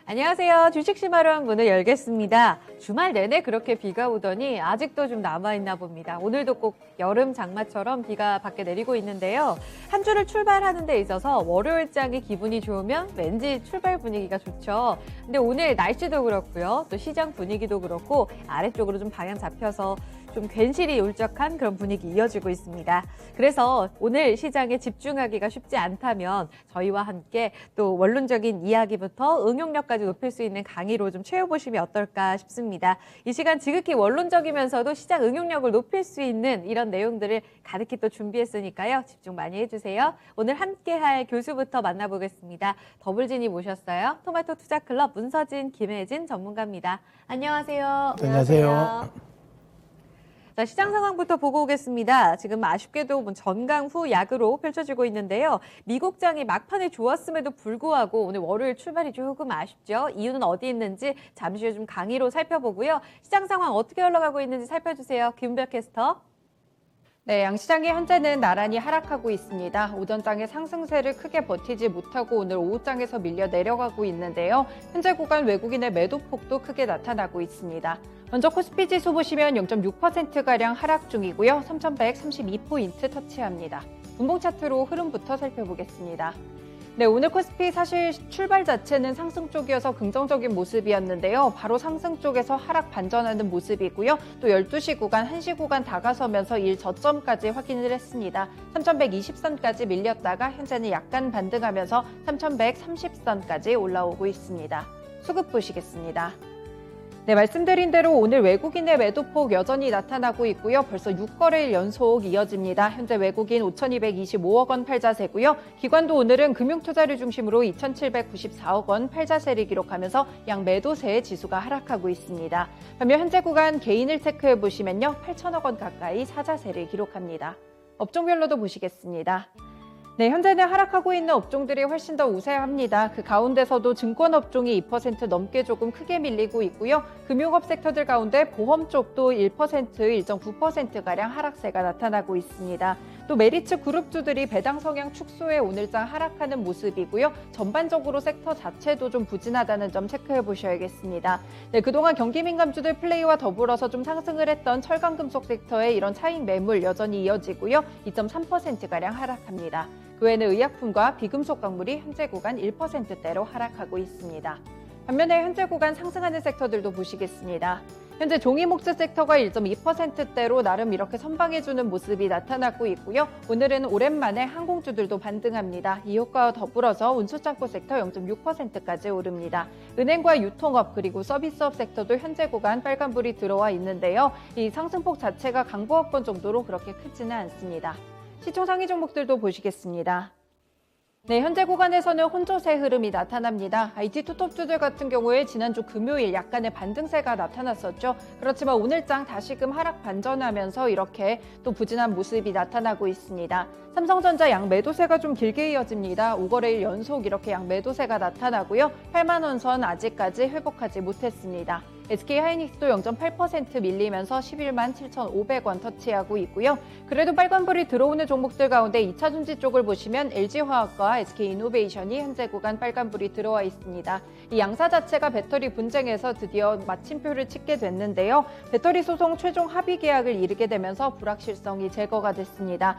안녕하세요. 주식시마론 문을 열겠습니다. 주말 내내 그렇게 비가 오더니 아직도 좀 남아있나 봅니다. 오늘도 꼭 여름 장마처럼 비가 밖에 내리고 있는데요. 한 주를 출발하는 데 있어서 월요일장이 기분이 좋으면 왠지 출발 분위기가 좋죠. 근데 오늘 날씨도 그렇고요. 또 시장 분위기도 그렇고 아래쪽으로 좀 방향 잡혀서 좀 괜시리 울적한 그런 분위기 이어지고 있습니다. 그래서 오늘 시장에 집중하기가 쉽지 않다면 저희와 함께 또 원론적인 이야기부터 응용력까지 높일 수 있는 강의로 좀 채워보시면 어떨까 싶습니다. 이 시간 지극히 원론적이면서도 시장 응용력을 높일 수 있는 이런 내용들을 가득히 또 준비했으니까요. 집중 많이 해주세요. 오늘 함께할 교수부터 만나보겠습니다. 더블진이 모셨어요. 토마토 투자클럽 문서진, 김혜진 전문가입니다. 안녕하세요. 안녕하세요. 자, 시장 상황부터 보고 오겠습니다. 지금 아쉽게도 전강 후 약으로 펼쳐지고 있는데요. 미국장이 막판에 좋았음에도 불구하고 오늘 월요일 출발이 조금 아쉽죠. 이유는 어디 있는지 잠시 후 좀 강의로 살펴보고요. 시장 상황 어떻게 흘러가고 있는지 살펴주세요. 김은별 캐스터. 네, 양시장이 현재는 나란히 하락하고 있습니다. 오전장의 상승세를 크게 버티지 못하고 오늘 오후장에서 밀려 내려가고 있는데요. 현재 구간 외국인의 매도폭도 크게 나타나고 있습니다. 먼저 코스피 지수 보시면 0.6%가량 하락 중이고요. 3,132포인트 터치합니다. 분봉 차트로 흐름부터 살펴보겠습니다. 네, 오늘 코스피 사실 출발 자체는 상승 쪽이어서 긍정적인 모습이었는데요. 바로 상승 쪽에서 하락 반전하는 모습이고요. 또 12시 구간, 1시 구간 다가서면서 저점까지 확인을 했습니다. 3,120선까지 밀렸다가 현재는 약간 반등하면서 3,130선까지 올라오고 있습니다. 수급 보시겠습니다. 네, 말씀드린 대로 오늘 외국인의 매도폭 여전히 나타나고 있고요. 벌써 6거래일 연속 이어집니다. 현재 외국인 5,225억 원 팔자세고요. 기관도 오늘은 금융투자를 중심으로 2,794억 원 팔자세를 기록하면서 양 매도세의 지수가 하락하고 있습니다. 반면 현재 구간 개인을 체크해 보시면요. 8,000억 원 가까이 사자세를 기록합니다. 업종별로도 보시겠습니다. 네, 현재는 하락하고 있는 업종들이 훨씬 더 우세합니다. 그 가운데서도 증권업종이 2% 넘게 조금 크게 밀리고 있고요. 금융업 섹터들 가운데 보험 쪽도 1%, 1.9%가량 하락세가 나타나고 있습니다. 또 메리츠 그룹주들이 배당 성향 축소에 오늘장 하락하는 모습이고요. 전반적으로 섹터 자체도 좀 부진하다는 점 체크해 보셔야겠습니다. 네, 그동안 경기민감주들 플레이와 더불어서 좀 상승을 했던 철강금속 섹터의 이런 차익 매물 여전히 이어지고요. 2.3%가량 하락합니다. 그 외에는 의약품과 비금속 광물이 현재 구간 1%대로 하락하고 있습니다. 반면에 현재 구간 상승하는 섹터들도 보시겠습니다. 현재 종이목재 섹터가 1.2%대로 나름 이렇게 선방해주는 모습이 나타나고 있고요. 오늘은 오랜만에 항공주들도 반등합니다. 이 효과와 더불어서 운수창고 섹터 0.6%까지 오릅니다. 은행과 유통업 그리고 서비스업 섹터도 현재 구간 빨간불이 들어와 있는데요. 이 상승폭 자체가 강보합권 정도로 그렇게 크지는 않습니다. 시총 상위 종목들도 보시겠습니다. 네, 현재 구간에서는 혼조세 흐름이 나타납니다. IT 투톱주들 같은 경우에 지난주 금요일 약간의 반등세가 나타났었죠. 그렇지만 오늘장 다시금 하락 반전하면서 이렇게 또 부진한 모습이 나타나고 있습니다. 삼성전자 양 매도세가 좀 길게 이어집니다. 5거래일 연속 이렇게 양 매도세가 나타나고요. 8만 원 선 아직까지 회복하지 못했습니다. SK하이닉스도 0.8% 밀리면서 11만 7,500원 터치하고 있고요. 그래도 빨간불이 들어오는 종목들 가운데 2차전지 쪽을 보시면 LG화학과 SK이노베이션이 현재 구간 빨간불이 들어와 있습니다. 이 양사 자체가 배터리 분쟁에서 드디어 마침표를 찍게 됐는데요. 배터리 소송 최종 합의 계약을 이르게 되면서 불확실성이 제거가 됐습니다.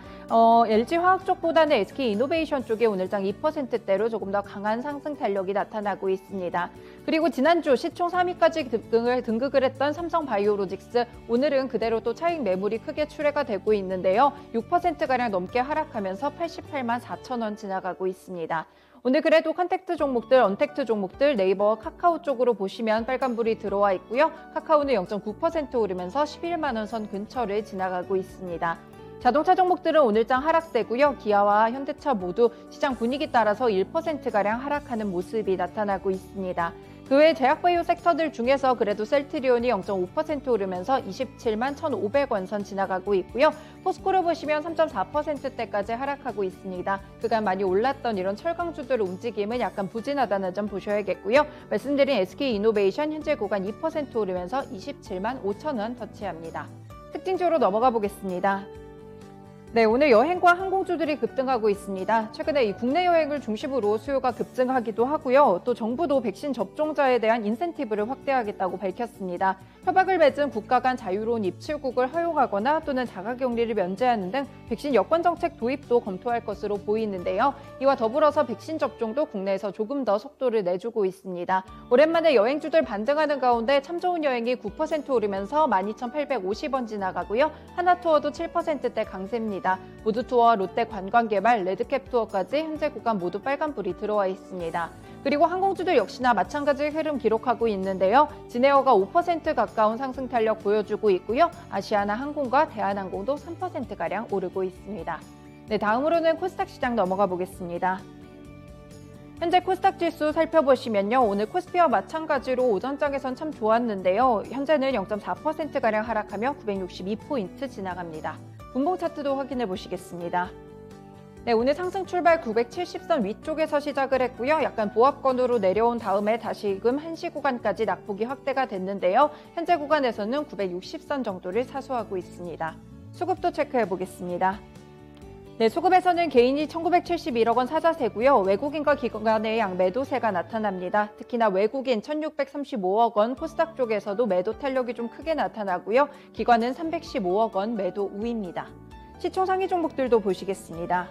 LG화학 쪽보다는 SK이노베이션 쪽에 오늘장 2%대로 조금 더 강한 상승 탄력이 나타나고 있습니다. 그리고 지난주 시총 3위까지 등극을 했던 삼성바이오로직스, 오늘은 그대로 또 차익 매물이 크게 출회가 되고 있는데요. 6%가량 넘게 하락하면서 88만 4천 원 지나가고 있습니다. 오늘 그래도 컨택트 종목들, 언택트 종목들 네이버와 카카오 쪽으로 보시면 빨간불이 들어와 있고요. 카카오는 0.9% 오르면서 11만 원 선 근처를 지나가고 있습니다. 자동차 종목들은 오늘장 하락세고요. 기아와 현대차 모두 시장 분위기 따라서 1%가량 하락하는 모습이 나타나고 있습니다. 그 외 제약바이오 섹터들 중에서 그래도 셀트리온이 0.5% 오르면서 27만 1,500원 선 지나가고 있고요. 포스코를 보시면 3.4%대까지 하락하고 있습니다. 그간 많이 올랐던 이런 철강주들 움직임은 약간 부진하다는 점 보셔야겠고요. 말씀드린 SK이노베이션 현재 구간 2% 오르면서 27만 5천 원 터치합니다. 특징주로 넘어가 보겠습니다. 네, 오늘 여행과 항공주들이 급등하고 있습니다. 최근에 이 국내 여행을 중심으로 수요가 급증하기도 하고요. 또 정부도 백신 접종자에 대한 인센티브를 확대하겠다고 밝혔습니다. 협약을 맺은 국가 간 자유로운 입출국을 허용하거나 또는 자가격리를 면제하는 등 백신 여권 정책 도입도 검토할 것으로 보이는데요. 이와 더불어서 백신 접종도 국내에서 조금 더 속도를 내주고 있습니다. 오랜만에 여행주들 반등하는 가운데 참 좋은 여행이 9% 오르면서 12,850원 지나가고요. 하나투어도 7%대 강세입니다. 무드투어와 롯데 관광개발, 레드캡 투어까지 현재 구간 모두 빨간불이 들어와 있습니다. 그리고 항공주들 역시나 마찬가지 흐름 기록하고 있는데요. 진에어가 5% 가까운 상승 탄력 보여주고 있고요. 아시아나 항공과 대한항공도 3%가량 오르고 있습니다. 네, 다음으로는 코스닥 시장 넘어가 보겠습니다. 현재 코스닥 지수 살펴보시면요. 오늘 코스피와 마찬가지로 오전장에선 참 좋았는데요. 현재는 0.4%가량 하락하며 962포인트 지나갑니다. 분봉 차트도 확인해 보시겠습니다. 네, 오늘 상승 출발 970선 위쪽에서 시작을 했고요. 약간 보합권으로 내려온 다음에 다시금 한시 구간까지 낙폭이 확대가 됐는데요. 현재 구간에서는 960선 정도를 사수하고 있습니다. 수급도 체크해 보겠습니다. 네, 수급에서는 개인이 1971억 원 사자세고요. 외국인과 기관의 양매도세가 나타납니다. 특히나 외국인 1635억 원 코스닥 쪽에서도 매도 탄력이 좀 크게 나타나고요. 기관은 315억 원 매도 우입니다. 시총 상위 종목들도 보시겠습니다.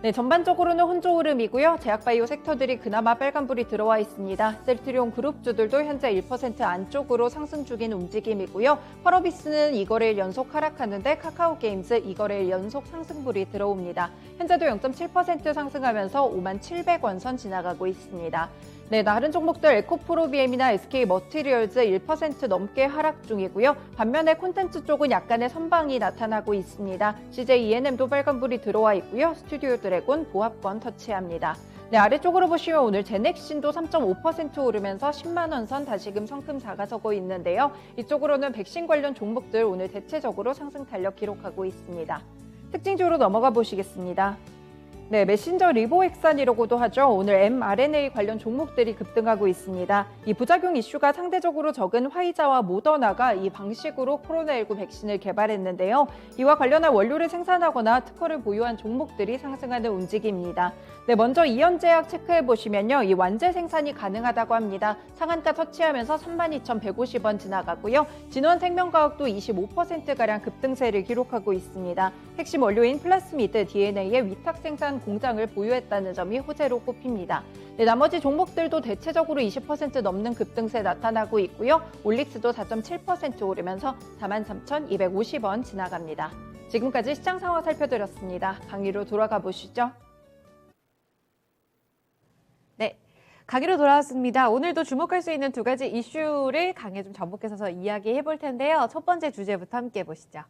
네, 전반적으로는 혼조 흐름이고요. 제약바이오 섹터들이 그나마 빨간불이 들어와 있습니다. 셀트리온 그룹주들도 현재 1% 안쪽으로 상승 중인 움직임이고요. 펄어비스는 2거래일 연속 하락하는데 카카오게임즈 2거래일 연속 상승불이 들어옵니다. 현재도 0.7% 상승하면서 57,000원 선 지나가고 있습니다. 네, 다른 종목들 에코프로비엠이나 SK머티리얼즈 1% 넘게 하락 중이고요. 반면에 콘텐츠 쪽은 약간의 선방이 나타나고 있습니다. CJ ENM도 빨간불이 들어와 있고요. 스튜디오 드래곤 보합권 터치합니다. 네, 아래쪽으로 보시면 오늘 제넥신도 3.5% 오르면서 10만 원 선 다시금 성큼 다가서고 있는데요. 이쪽으로는 백신 관련 종목들 오늘 대체적으로 상승 탄력 기록하고 있습니다. 특징주로 넘어가 보시겠습니다. 네, 메신저 리보엑산이라고도 하죠. 오늘 mRNA 관련 종목들이 급등하고 있습니다. 이 부작용 이슈가 상대적으로 적은 화이자와 모더나가 이 방식으로 코로나19 백신을 개발했는데요. 이와 관련한 원료를 생산하거나 특허를 보유한 종목들이 상승하는 움직임입니다. 네, 먼저 이현제약 체크해 보시면요. 이 완제 생산이 가능하다고 합니다. 상한가 터치하면서 32,150원 지나가고요. 진원생명과학도 25%가량 급등세를 기록하고 있습니다. 핵심 원료인 플라스미드 DNA의 위탁 생산 공장을 보유했다는 점이 호재로 꼽힙니다. 네, 나머지 종목들도 대체적으로 20% 넘는 급등세 나타나고 있고요. 올릭스도 4.7% 오르면서 43,250원 지나갑니다. 지금까지 시장 상황 살펴드렸습니다. 강의로 돌아가 보시죠. 네, 강의로 돌아왔습니다. 오늘도 주목할 수 있는 두 가지 이슈를 강의에 좀 접목해서 이야기해 볼 텐데요. 첫 번째 주제부터 함께 보시죠.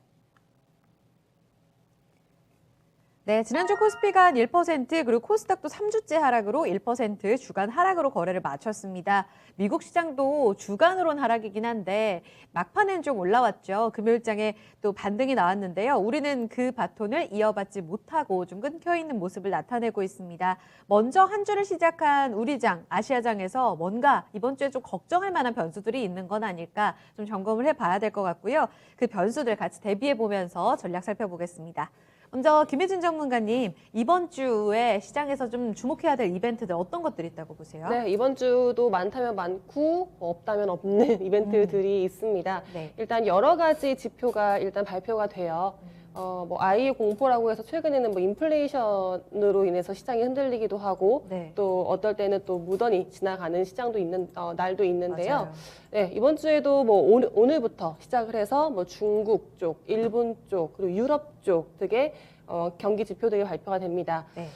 네, 지난주 코스피가 한 1%, 그리고 코스닥도 3주째 하락으로 1% 주간 하락으로 거래를 마쳤습니다. 미국 시장도 주간으로는 하락이긴 한데 막판엔 좀 올라왔죠. 금요일장에 또 반등이 나왔는데요. 우리는 그 바톤을 이어받지 못하고 좀 끊겨 있는 모습을 나타내고 있습니다. 먼저 한 주를 시작한 우리장, 아시아장에서 뭔가 이번 주에 좀 걱정할 만한 변수들이 있는 건 아닐까 좀 점검을 해봐야 될 것 같고요. 그 변수들 같이 대비해 보면서 전략 살펴보겠습니다. 먼저 김혜진 전문가님, 이번 주에 시장에서 좀 주목해야 될 이벤트들 어떤 것들이 있다고 보세요? 네, 이번 주도 많다면 많고 없다면 없는 이벤트들이 있습니다. 네. 일단 여러 가지 지표가 일단 발표가 돼요. 뭐 아이의 공포라고 해서 최근에는 뭐 인플레이션으로 인해서 시장이 흔들리기도 하고 네. 또 어떨 때는 또 무던히 지나가는 시장도 있는 날도 있는데요. 맞아요. 네, 이번 주에도 뭐 오늘부터 시작을 해서 뭐 중국 쪽, 일본 쪽, 그리고 유럽 쪽 등의 경기 지표들이 발표가 됩니다. 네.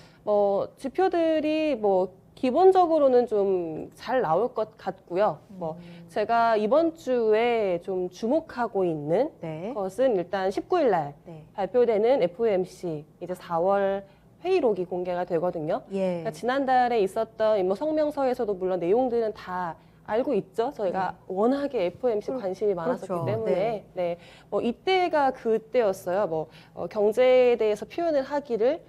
지표들이 뭐 기본적으로는 좀 잘 나올 것 같고요. 뭐 제가 이번 주에 좀 주목하고 있는 네. 것은 일단 19일 날 네. 발표되는 FOMC 이제 4월 회의록이 공개가 되거든요. 예. 그러니까 지난달에 있었던 뭐 성명서에서도 물론 내용들은 다 알고 있죠. 저희가 워낙에 FOMC 관심이 많았었기 그렇죠. 때문에 네. 네. 뭐 이때가 그때였어요. 뭐 경제에 대해서 표현을 하기를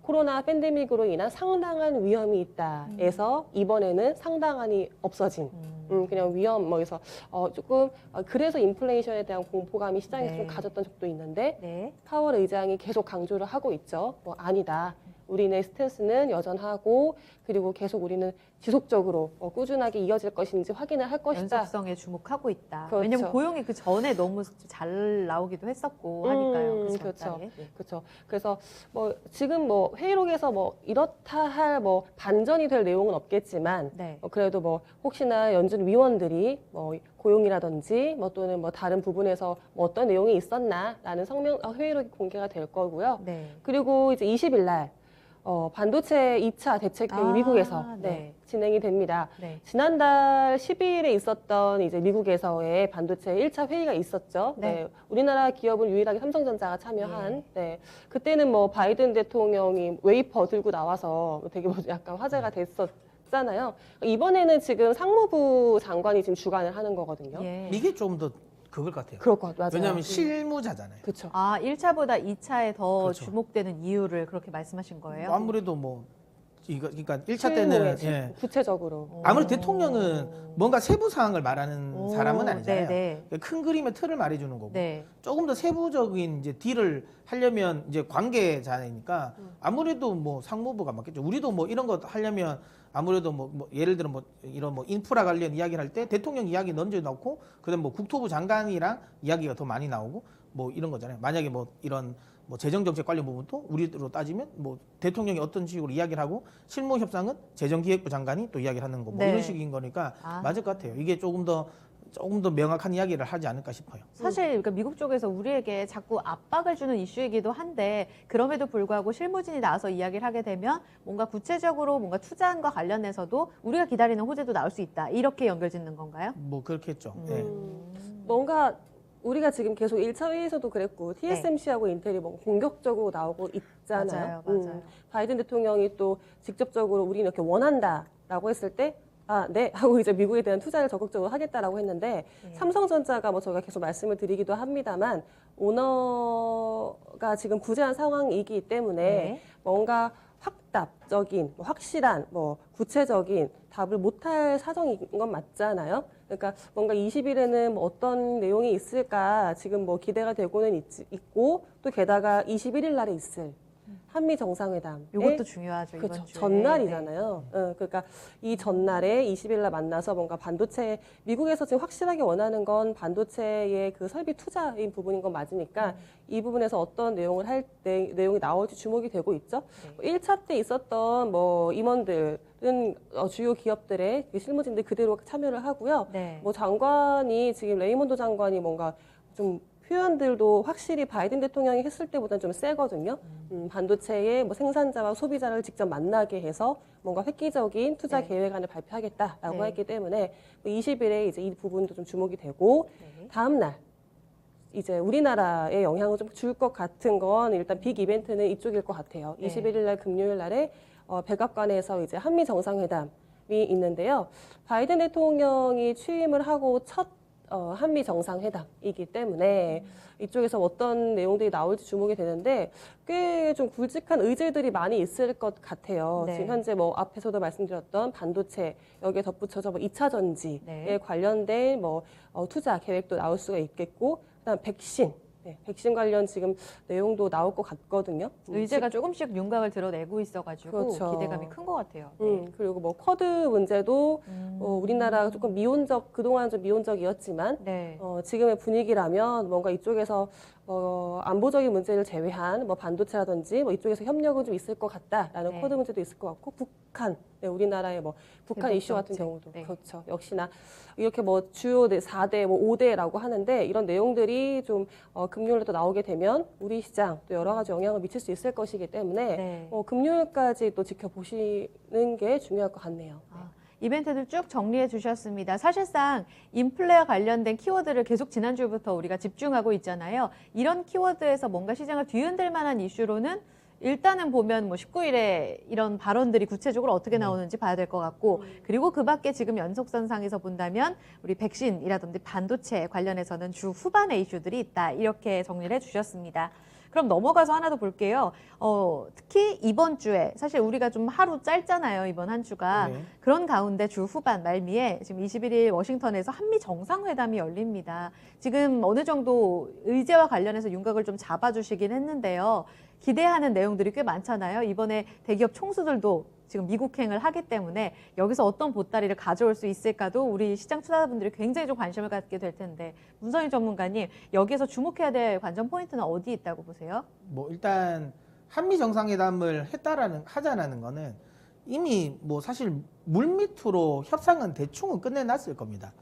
코로나 팬데믹으로 인한 상당한 위험이 있다 해서 이번에는 상당한이 없어진 그냥 위험 뭐 그래서 조금 그래서 인플레이션에 대한 공포감이 시장에서 네. 좀 가졌던 적도 있는데 네. 파월 의장이 계속 강조를 하고 있죠. 뭐 아니다. 우리네 스탠스는 여전하고 그리고 계속 우리는 지속적으로 꾸준하게 이어질 것인지 확인을 할 것이다. 연속성에 주목하고 있다. 그렇죠. 왜냐면 고용이 그 전에 너무 잘 나오기도 했었고 하니까요. 그 그렇죠. 전달에. 네. 그렇죠. 그래서 뭐 지금 뭐 회의록에서 뭐 이렇다 할 뭐 반전이 될 내용은 없겠지만 네. 그래도 뭐 혹시나 연준 위원들이 뭐 고용이라든지 뭐 또는 뭐 다른 부분에서 뭐 어떤 내용이 있었나라는 성명 회의록이 공개가 될 거고요. 네. 그리고 이제 20일 날 반도체 2차 대책회의 미국에서 네. 진행이 됩니다. 네. 지난달 12일에 있었던 이제 미국에서의 반도체 1차 회의가 있었죠. 네. 우리나라 기업은 유일하게 삼성전자가 참여한. 네. 그때는 뭐 바이든 대통령이 웨이퍼 들고 나와서 되게 뭐 약간 화제가 됐었잖아요. 이번에는 지금 상무부 장관이 지금 주관을 하는 거거든요. 예. 이게 좀 더 그걸 것 같아요. 그럴 것 같아요. 왜냐하면 실무자잖아요. 그렇죠. 아, 1차보다 2차에 더 그렇죠. 주목되는 이유를 그렇게 말씀하신 거예요? 아무래도 뭐 이거 그러니까 1차 때는 실무에 구체적으로. 아무래도 대통령은 뭔가 세부 사항을 말하는 오, 사람은 아니잖아요. 네, 큰 그림의 틀을 말해주는 거고 네. 조금 더 세부적인 이제 딜을 하려면 이제 관계자니까 아무래도 뭐 상무부가 맞겠죠. 우리도 뭐 이런 거 하려면 아무래도 뭐 예를 들어 뭐 이런 뭐 인프라 관련 이야기를 할 때 대통령 이야기 먼저 넣고 그다음 뭐 국토부 장관이랑 이야기가 더 많이 나오고 뭐 이런 거잖아요. 만약에 뭐 이런 뭐 재정정책 관련 부분도 우리로 따지면 뭐 대통령이 어떤 식으로 이야기를 하고 실무협상은 재정기획부 장관이 또 이야기를 하는 거 뭐 네. 이런 식인 거니까 아. 맞을 것 같아요. 이게 조금 더 명확한 이야기를 하지 않을까 싶어요. 사실 그러니까 미국 쪽에서 우리에게 자꾸 압박을 주는 이슈이기도 한데 그럼에도 불구하고 실무진이 나와서 이야기를 하게 되면 뭔가 구체적으로 뭔가 투자안과 관련해서도 우리가 기다리는 호재도 나올 수 있다. 이렇게 연결짓는 건가요? 뭐 그렇게 했죠. 네. 뭔가 우리가 지금 계속 1차 회의에서도 그랬고 TSMC하고 인텔이 뭔가 공격적으로 나오고 있잖아요. 맞아요. 바이든 대통령이 또 직접적으로 우리는 이렇게 원한다라고 했을 때 네 하고 이제 미국에 대한 투자를 적극적으로 하겠다라고 했는데 네. 삼성전자가 뭐 저희가 계속 말씀을 드리기도 합니다만 오너가 지금 부재한 상황이기 때문에 네. 뭔가 확답적인, 확실한, 구체적인 답을 못할 사정인 건 맞잖아요. 그러니까 뭔가 20일에는 뭐 어떤 내용이 있을까 지금 뭐 기대가 되고는 있고 또 게다가 21일 날에 있을 한미 정상회담. 이것도 중요하죠. 그렇죠. 이번 주에. 전날이잖아요. 그러니까 이 전날에 20일 날 만나서 뭔가 반도체 미국에서 지금 확실하게 원하는 건 반도체의 그 설비 투자인 부분인 건 맞으니까 이 부분에서 어떤 내용을 할 때 내용이 나올지 주목이 되고 있죠. 네. 1차 때 있었던 뭐 임원들은 주요 기업들의 실무진들 그대로 참여를 하고요. 네. 뭐 장관이 지금 레이몬드 장관이 뭔가 좀 표현들도 확실히 바이든 대통령이 했을 때보다는 좀 세거든요. 반도체의 뭐 생산자와 소비자를 직접 만나게 해서 뭔가 획기적인 투자 네. 계획안을 발표하겠다라고 네. 했기 때문에 20일에 이제 이 부분도 좀 주목이 되고 네. 다음 날 이제 우리나라에 영향을 좀 줄 것 같은 건 일단 빅 이벤트는 이쪽일 것 같아요. 네. 21일 날 금요일 날에 백악관에서 이제 한미 정상회담이 있는데요. 바이든 대통령이 취임을 하고 첫 한미 정상회담이기 때문에 이쪽에서 어떤 내용들이 나올지 주목이 되는데 꽤 좀 굵직한 의제들이 많이 있을 것 같아요. 네. 지금 현재 뭐 앞에서도 말씀드렸던 반도체 여기에 덧붙여서 뭐 2차 전지에 네. 관련된 뭐 투자 계획도 나올 수가 있겠고 그다음 백신. 백신 관련 지금 내용도 나올 것 같거든요. 의제가 조금씩 윤곽을 드러내고 있어가지고 그렇죠. 기대감이 큰 것 같아요. 네. 그리고 뭐 쿼드 문제도 우리나라 조금 그동안 좀 미온적이었지만 네. 지금의 분위기라면 뭔가 이쪽에서 안보적인 문제를 제외한 뭐 반도체라든지 뭐 이쪽에서 협력은 좀 있을 것 같다라는 네. 쿼드 문제도 있을 것 같고 북한, 우리나라의 뭐 북한 대북 이슈 같은 정책. 경우도 네. 그렇죠. 역시나 이렇게 뭐 주요 4대, 뭐 5대라고 하는데 이런 내용들이 좀 금요일에도 나오게 되면 우리 시장 또 여러 가지 영향을 미칠 수 있을 것이기 때문에 네. 금요일까지 또 지켜보시는 게 중요할 것 같네요. 아, 이벤트들 쭉 정리해 주셨습니다. 사실상 인플레와 관련된 키워드를 계속 지난주부터 우리가 집중하고 있잖아요. 이런 키워드에서 뭔가 시장을 뒤흔들 만한 이슈로는 일단은 보면 뭐 19일에 이런 발언들이 구체적으로 어떻게 나오는지 봐야 될 것 같고 그리고 그 밖에 지금 연속선상에서 본다면 우리 백신이라든지 반도체 관련해서는 주 후반의 이슈들이 있다. 이렇게 정리를 해 주셨습니다. 그럼 넘어가서 하나 더 볼게요. 특히 이번 주에 사실 우리가 좀 하루 짧잖아요. 이번 한 주가. 네. 그런 가운데 주 후반 말미에 지금 21일 워싱턴에서 한미 정상회담이 열립니다. 지금 어느 정도 의제와 관련해서 윤곽을 좀 잡아주시긴 했는데요. 기대하는 내용들이 꽤 많잖아요. 이번에 대기업 총수들도 지금 미국행을 하기 때문에 여기서 어떤 보따리를 가져올 수 있을까도 우리 시장 투자자분들이 굉장히 좀 관심을 갖게 될 텐데 문선희 전문가님 여기에서 주목해야 될 관전 포인트는 어디 있다고 보세요? 뭐 일단 한미 정상회담을 하자라는 거는 이미 뭐 사실 물밑으로 협상은 대충은 끝내놨을 겁니다.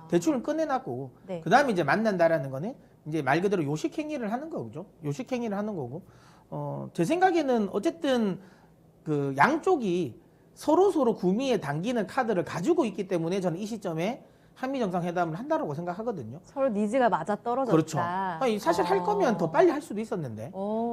대충은 끝내놨고 네. 그 다음에 이제 만난다라는 거는 이제 말 그대로 요식행위를 하는 거죠. 요식행위를 하는 거고 제 생각에는 어쨌든 그 양쪽이 서로 구미에 당기는 카드를 가지고 있기 때문에 저는 이 시점에 한미 정상회담을 한다고 생각하거든요. 서로 니즈가 맞아 떨어졌다. 그렇죠. 아니, 사실 할 거면 더 빨리 할 수도 있었는데. 네.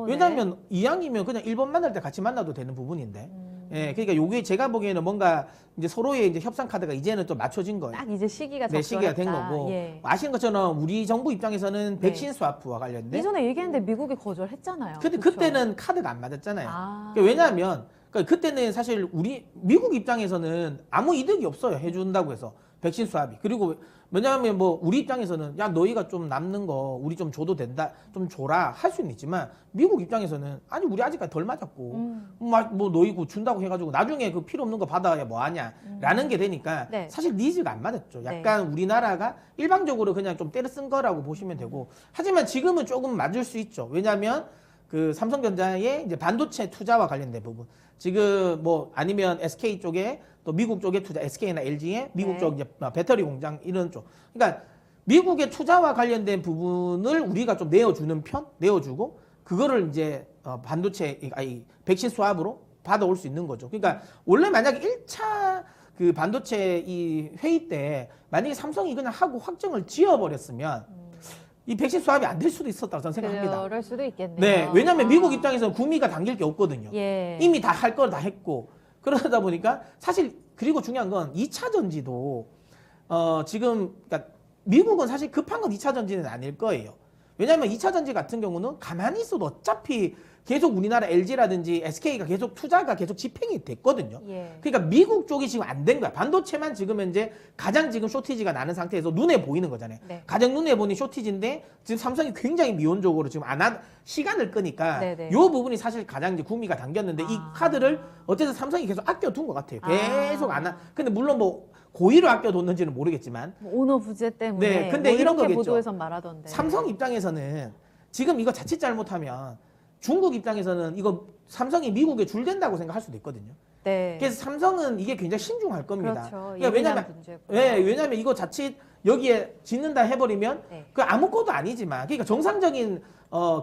왜냐하면 이왕이면 그냥 일본 만날 때 같이 만나도 되는 부분인데. 예, 그러니까 요게 제가 보기에는 뭔가 이제 서로의 이제 협상 카드가 이제는 좀 맞춰진 거예요. 딱 이제 시기가 네, 시기가 된 적절했다. 거고. 예. 아시는 것처럼 우리 정부 입장에서는 네. 백신 스와프와 관련된. 이전에 얘기했는데 미국이 거절했잖아요. 근데 그렇죠? 그때는 카드가 안 맞았잖아요. 아. 그러니까 왜냐하면 그때는 사실 미국 입장에서는 아무 이득이 없어요. 해준다고 해서 백신 수합이. 그리고 왜냐하면 뭐 우리 입장에서는 야 너희가 좀 남는 거 우리 좀 줘도 된다, 좀 줘라 할 수는 있지만 미국 입장에서는 아니 우리 아직까지 덜 맞았고 뭐 너희 그 준다고 해가지고 나중에 그 필요 없는 거 받아야 뭐 하냐라는 게 되니까 네. 사실 니즈가 안 맞았죠. 약간 우리나라가 일방적으로 그냥 좀 때려 쓴 거라고 보시면 되고 하지만 지금은 조금 맞을 수 있죠. 왜냐하면 그 삼성전자의 이제 반도체 투자와 관련된 부분 지금 뭐 아니면 SK 쪽에 또 미국 쪽에 투자 SK나 LG의 미국 네. 쪽 이제 배터리 공장 이런 쪽 그러니까 미국의 투자와 관련된 부분을 우리가 좀 내어주고 그거를 이제 반도체 아니 백신 수합으로 받아올 수 있는 거죠. 그러니까 원래 만약에 1차 그 반도체 이 회의 때 만약에 삼성이 그냥 하고 확정을 지어버렸으면 이 백신 수합이 안 될 수도 있었다고 저는 생각합니다. 그럴 수도 있겠네요. 네, 왜냐하면 아. 미국 입장에서는 구미가 당길 게 없거든요. 예. 이미 다 할 걸 다 했고 그러다 보니까 사실 그리고 중요한 건 2차 전지도 지금 그러니까 미국은 사실 급한 건 2차 전지는 아닐 거예요. 왜냐하면 2차 전지 같은 경우는 가만히 있어도 어차피 계속 우리나라 LG라든지 SK가 계속 투자가 계속 집행이 됐거든요. 예. 그러니까 미국 쪽이 지금 안 된 거야. 반도체만 지금 현재 가장 지금 쇼티지가 나는 상태에서 눈에 보이는 거잖아요. 네. 가장 눈에 보이는 쇼티지인데 지금 삼성이 굉장히 미온적으로 지금 시간을 끄니까 네네. 이 부분이 사실 가장 이제 구미가 당겼는데 이 카드를 어쨌든 삼성이 계속 아껴둔 것 같아요. 계속 안 하. 근데 물론 뭐 고의로 아껴뒀는지는 모르겠지만 뭐 오너 부재 때문에 네, 근데 뭐 이런 이렇게 거겠죠. 보도에선 말하던데. 삼성 입장에서는 지금 이거 자칫 잘못하면 중국 입장에서는 이거 삼성이 미국에 줄된다고 생각할 수도 있거든요. 네. 그래서 삼성은 이게 굉장히 신중할 겁니다. 그렇죠. 그러니까 예민한 문제고. 왜냐면 이거 자칫 여기에 짓는다 해버리면 네. 그 아무것도 아니지만 그러니까 정상적인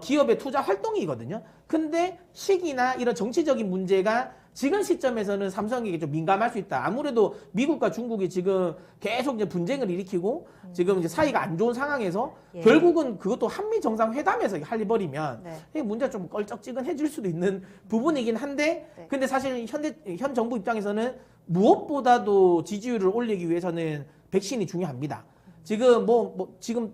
기업의 투자 활동이거든요. 근데 시기나 이런 정치적인 문제가 지금 시점에서는 삼성에게 좀 민감할 수 있다. 아무래도 미국과 중국이 지금 계속 이제 분쟁을 일으키고 지금 이제 사이가 안 좋은 상황에서 예. 결국은 그것도 한미 정상회담에서 해버리면 네. 이게 문제가 좀 껄쩍지근해질 수도 있는 부분이긴 한데 네. 근데 사실 현 정부 입장에서는 무엇보다도 지지율을 올리기 위해서는 백신이 중요합니다. 지금 지금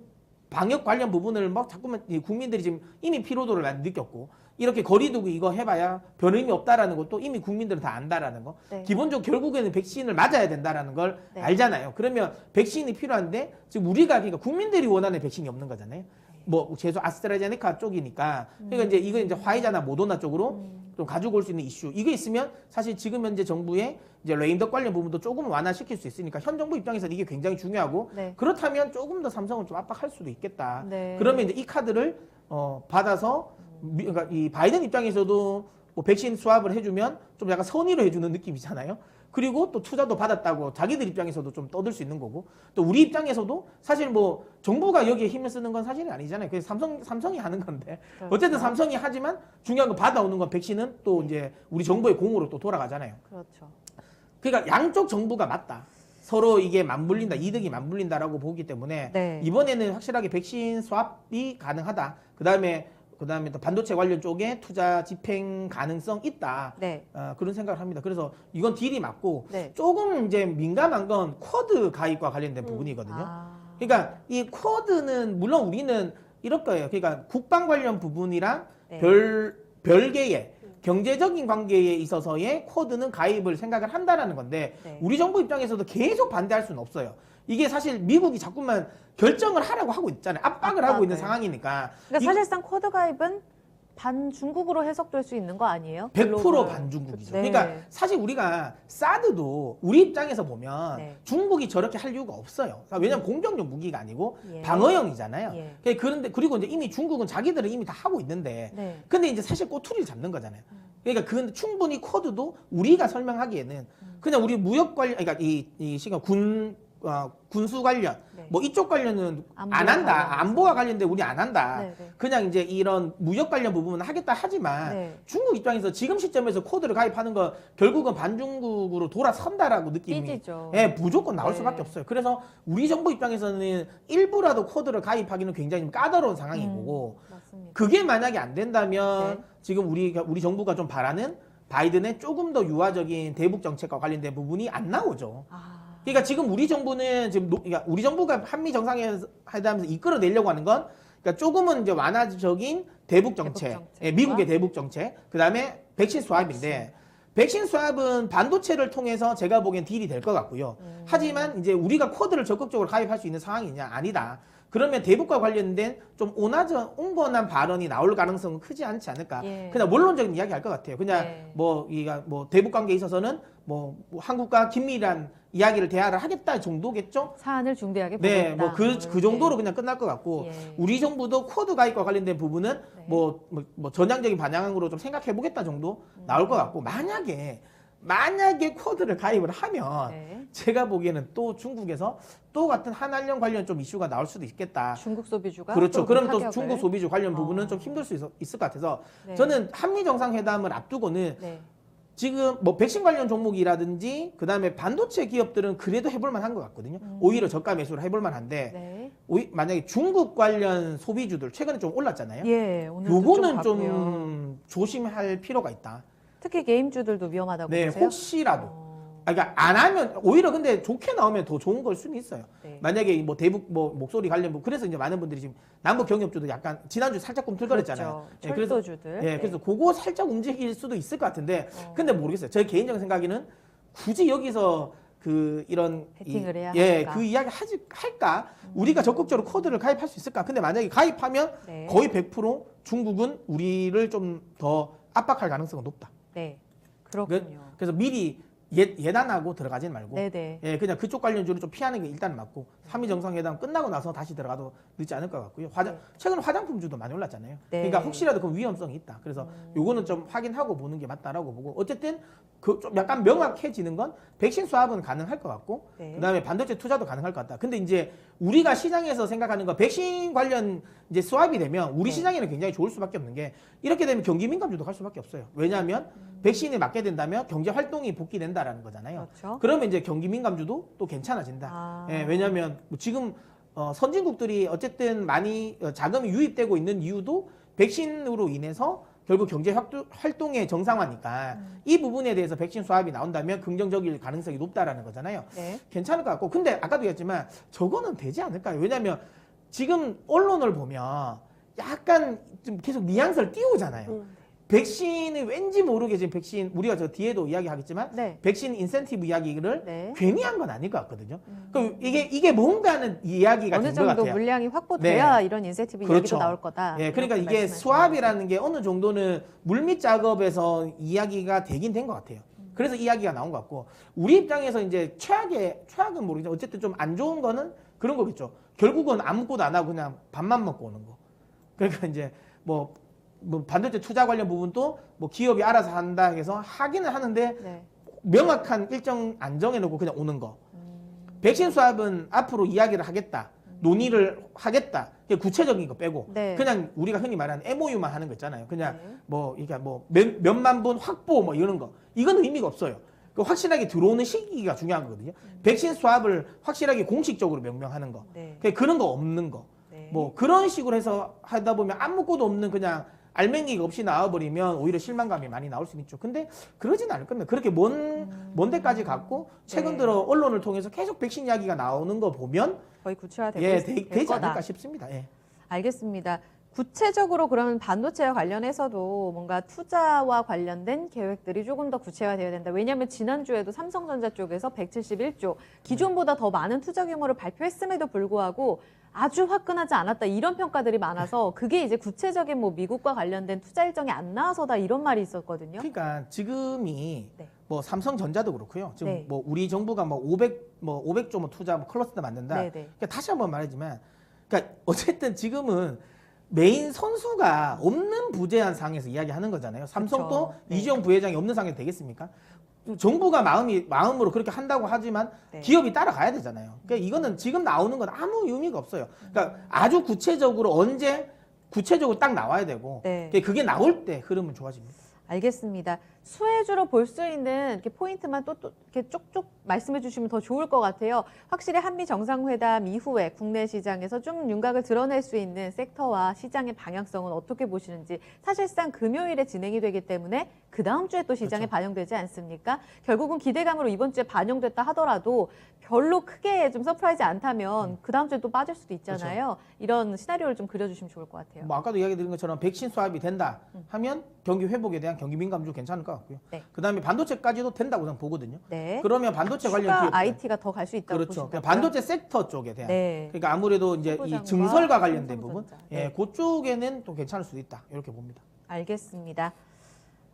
방역 관련 부분을 막 자꾸만 국민들이 지금 이미 피로도를 많이 느꼈고 이렇게 거리 두고 이거 해봐야 별 의미 없다라는 것도 이미 국민들은 다 안다라는 거. 네. 기본적으로 결국에는 백신을 맞아야 된다라는 걸 네. 알잖아요. 그러면 백신이 필요한데 지금 우리가 그러니까 국민들이 원하는 백신이 없는 거잖아요. 뭐 최소 아스트라제네카 쪽이니까 그러니까 이제 이거 이제 화이자나 모더나 쪽으로 좀 가지고 올 수 있는 이슈 이게 있으면 사실 지금 현재 정부의 이제 레임덕 관련 부분도 조금 완화시킬 수 있으니까 현 정부 입장에서는 이게 굉장히 중요하고 네. 그렇다면 조금 더 삼성을 좀 압박할 수도 있겠다. 네. 그러면 이제 이 카드를 받아서 그러니까 이 바이든 입장에서도 뭐 백신 수합을 해주면 좀 약간 선의로 해주는 느낌이잖아요. 그리고 또 투자도 받았다고 자기들 입장에서도 좀 떠들 수 있는 거고 또 우리 입장에서도 사실 뭐 정부가 여기에 힘을 쓰는 건 사실이 아니잖아요. 그래서 삼성이 하는 건데 그렇죠. 어쨌든 삼성이 하지만 중요한 건 받아오는 건 백신은 또 이제 우리 정부의 공으로 또 돌아가잖아요. 그렇죠. 그러니까 양쪽 정부가 맞다. 서로 이게 맞물린다, 이득이 맞물린다라고 보기 때문에 네. 이번에는 확실하게 백신 수합이 가능하다. 그다음에 또 반도체 관련 쪽에 투자 집행 가능성 있다. 네. 그런 생각을 합니다. 그래서 이건 딜이 맞고 네. 조금 이제 민감한 건 쿼드 가입과 관련된 부분이거든요. 아. 그러니까 이 쿼드는 물론 우리는 이럴 거예요. 그러니까 국방 관련 부분이랑 네. 별개의 경제적인 관계에 있어서의 코드는 가입을 생각을 한다라는 건데 네. 우리 정부 입장에서도 계속 반대할 수는 없어요. 이게 사실 미국이 자꾸만 결정을 하라고 하고 있잖아요. 압박을 하고 있는 압박을. 상황이니까. 그러니까 사실상 코드 가입은 반중국으로 해석될 수 있는 거 아니에요? 100% 글로벌. 반중국이죠. 네. 그러니까 사실 우리가 사드도 우리 입장에서 보면 네. 중국이 저렇게 할 이유가 없어요. 왜냐하면 공격용 무기가 아니고 예. 방어용이잖아요. 예. 그런데 그리고 이제 이미 중국은 자기들은 이미 다 하고 있는데 네. 근데 이제 사실 꼬투리를 잡는 거잖아요. 그러니까 그 충분히 코드도 우리가 설명하기에는 그냥 우리 무역 관련, 그러니까 이 시간 군수 관련, 네. 뭐 이쪽 관련은 안보와 안 한다. 관련해서. 안보와 관련된 우리 안 한다. 네, 네. 그냥 이제 이런 무역 관련 부분은 하겠다 하지만 네. 중국 입장에서 지금 시점에서 코드를 가입하는 거 결국은 반중국으로 돌아선다라고 느낌이 삐지죠. 예, 무조건 나올 네. 수밖에 없어요. 그래서 우리 정부 입장에서는 일부라도 코드를 가입하기는 굉장히 좀 까다로운 상황인 거고 맞습니다. 그게 만약에 안 된다면 네. 지금 우리 정부가 좀 바라는 바이든의 조금 더 유화적인 대북 정책과 관련된 부분이 안 나오죠. 아. 그러니까 지금 우리 정부는 지금 그러니까 우리 정부가 한미 정상회담에서 이끌어내려고 하는 건 그러니까 조금은 이제 완화적인 대북 정책, 정책과 예, 미국의 대북 정책, 그다음에 백신 수합인데 백신 수합은 반도체를 통해서 제가 보기엔 딜이 될 것 같고요. 하지만 이제 우리가 코드를 적극적으로 가입할 수 있는 상황이냐 아니다. 그러면 대북과 관련된 좀 온건한 발언이 나올 가능성은 크지 않지 않을까. 예. 그냥 원론적인 이야기 할 것 같아요. 그냥 네. 뭐 대북 관계에 있어서는 뭐 한국과 긴밀한 이야기를 대화를 하겠다 정도겠죠. 사안을 중대하게 네, 보겠다. 뭐 그 정도로 그냥 끝날 것 같고 예. 우리 정부도 코드 가입과 관련된 부분은 네. 뭐 전향적인 방향으로 좀 생각해 보겠다 정도 나올 것 같고 만약에 코드를 가입을 하면 네. 제가 보기에는 또 중국에서 또 같은 한한령 관련 좀 이슈가 나올 수도 있겠다. 중국 소비주가 그렇죠. 그러면 또 타격을. 중국 소비주 관련 부분은 어. 좀 힘들 수 있을 것 같아서 네. 저는 한미 정상회담을 앞두고는 네. 지금 뭐 백신 관련 종목이라든지 그다음에 반도체 기업들은 그래도 해볼 만한 것 같거든요. 오히려 저가 매수를 해볼 만한데 네. 만약에 중국 관련 소비주들 최근에 좀 올랐잖아요. 예, 오늘 요거는 좀 조심할 필요가 있다. 특히 게임주들도 위험하다고 네, 보세요. 혹시라도. 그러니까 안 하면 오히려 근데 좋게 나오면 더 좋은 걸 수는 있어요. 네. 만약에 뭐 대북 뭐 목소리 관련 그래서 이제 많은 분들이 지금 남북 경협주도 약간 지난주 살짝 꿈틀거렸잖아요. 그렇죠. 예, 그래서 철도주들. 예, 그래서 그거 살짝 움직일 수도 있을 것 같은데 근데 모르겠어요. 제 개인적인 생각에는 굳이 여기서 이런 베팅을 해야 예, 할까? 그 이야기 할까? 우리가 적극적으로 코드를 가입할 수 있을까? 근데 만약에 가입하면 네. 거의 100% 중국은 우리를 좀 더 압박할 가능성은 높다. 네. 그렇군요. 그래서 미리 예단하고 들어가지 말고 네네. 예, 그냥 그쪽 관련주를 좀 피하는 게 일단 맞고 한미 정상회담 끝나고 나서 다시 들어가도 늦지 않을 것 같고요. 최근 화장품주도 많이 올랐잖아요. 네. 그러니까 혹시라도 그 위험성이 있다. 그래서 요거는 좀 확인하고 보는 게 맞다라고 보고 어쨌든 그 좀 약간 명확해지는 건 백신 수합은 가능할 것 같고 네. 그다음에 반도체 투자도 가능할 것 같다. 근데 이제 우리가 시장에서 생각하는 거 백신 관련 이제 수합이 되면 우리 네. 시장에는 굉장히 좋을 수밖에 없는 게 이렇게 되면 경기 민감주도 갈 수밖에 없어요. 왜냐하면 백신에 맞게 된다면 경제 활동이 복귀된다라는 거잖아요. 그렇죠. 그러면 이제 경기 민감주도 또 괜찮아진다. 아. 예, 왜냐하면 뭐 지금 선진국들이 어쨌든 많이 자금이 유입되고 있는 이유도 백신으로 인해서 결국 경제 활동의 정상화니까 이 부분에 대해서 백신 수합이 나온다면 긍정적일 가능성이 높다라는 거잖아요. 네. 괜찮을 것 같고 근데 아까도 얘기했지만 저거는 되지 않을까요? 왜냐하면 지금 언론을 보면 약간 좀 계속 뉘앙스를 띄우잖아요. 백신이 왠지 모르게 지금 백신 우리가 저 뒤에도 이야기하겠지만 네. 백신 인센티브 이야기를 네. 괜히 한 건 아닐 것 같거든요. 그럼 이게 뭔가는 이야기가 어느 된 것 정도 같아요. 물량이 확보돼야 네. 이런 인센티브 그렇죠. 이야기도 나올 거다. 예, 그러니까 이렇게 이게 말씀하시는 수합이라는 게 어느 정도는 물밑 작업에서 이야기가 되긴 된 것 같아요. 그래서 이야기가 나온 것 같고 우리 입장에서 이제 최악은 모르겠지만 어쨌든 좀 안 좋은 거는 그런 거겠죠. 결국은 아무것도 안 하고 그냥 밥만 먹고 오는 거. 그러니까 이제 뭐 반도체 투자 관련 부분도 뭐 기업이 알아서 한다 해서 하기는 하는데 네. 명확한 일정 안 정해놓고 그냥 오는 거. 백신 수합은 앞으로 이야기를 하겠다. 논의를 하겠다. 구체적인 거 빼고 네. 그냥 우리가 흔히 말하는 MOU만 하는 거 있잖아요. 그냥 네. 뭐 이게 뭐 몇만 분 확보 뭐 이런 거. 이건 의미가 없어요. 그 확실하게 들어오는 시기가 중요한 거거든요. 백신 수합을 확실하게 공식적으로 명명하는 거. 네. 그런 거 없는 거. 네. 뭐 그런 식으로 해서 하다 보면 아무것도 없는 그냥 알맹이가 없이 나와버리면 오히려 실망감이 많이 나올 수는 있죠. 근데 그러진 않을 겁니다. 그렇게 먼 데까지 갔고 최근 네. 들어 언론을 통해서 계속 백신 이야기가 나오는 거 보면 거의 구체화되고 예, 될 되지 거다. 않을까 싶습니다. 예. 알겠습니다. 구체적으로 그러면 반도체와 관련해서도 뭔가 투자와 관련된 계획들이 조금 더 구체화되어야 된다. 왜냐하면 지난주에도 삼성전자 쪽에서 171조, 기존보다 더 많은 투자 규모를 발표했음에도 불구하고 아주 화끈하지 않았다. 이런 평가들이 많아서 그게 이제 구체적인 뭐 미국과 관련된 투자 일정이 안 나와서다. 이런 말이 있었거든요. 그러니까 지금이 네. 뭐 삼성전자도 그렇고요. 지금 네. 뭐 우리 정부가 뭐 500조 뭐 투자 뭐 클러스터 만든다. 네네. 그러니까 다시 한번 말하지만, 그러니까 어쨌든 지금은 메인 선수가 없는 부재한 상황에서 이야기하는 거잖아요. 삼성도 그쵸. 네. 이재용 부회장이 없는 상황에서 되겠습니까? 정부가 마음으로 그렇게 한다고 하지만 네. 기업이 따라가야 되잖아요. 그러니까 이거는 지금 나오는 건 아무 의미가 없어요. 그러니까 아주 구체적으로 언제 구체적으로 딱 나와야 되고 네. 그게 나올 때 흐름은 좋아집니다. 알겠습니다. 수혜주로 볼 수 있는 이렇게 포인트만 또 이렇게 쪽쪽 말씀해 주시면 더 좋을 것 같아요. 확실히 한미 정상회담 이후에 국내 시장에서 좀 윤곽을 드러낼 수 있는 섹터와 시장의 방향성은 어떻게 보시는지. 사실상 금요일에 진행이 되기 때문에 그 다음 주에 또 시장에 그렇죠. 반영되지 않습니까? 결국은 기대감으로 이번 주에 반영됐다 하더라도 별로 크게 좀 서프라이즈 않다면 그 다음 주에 또 빠질 수도 있잖아요. 이런 시나리오를 좀 그려주시면 좋을 것 같아요. 뭐 아까도 이야기 드린 것처럼 백신 수합이 된다 하면 경기 회복에 대한 경기 민감도 괜찮을 것 같고요. 네. 그다음에 반도체까지도 된다고 저는 보거든요. 네. 그러면 반도체 관련 추가 기업들, IT가 더 갈 수 있다고 그렇죠. 보신다고요? 그러니까 반도체 섹터 쪽에 대한 네. 그러니까 아무래도 이제 이 초보장과 증설과 관련된 부분, 삼성전자. 예, 네. 그쪽에는 또 괜찮을 수도 있다 이렇게 봅니다. 알겠습니다.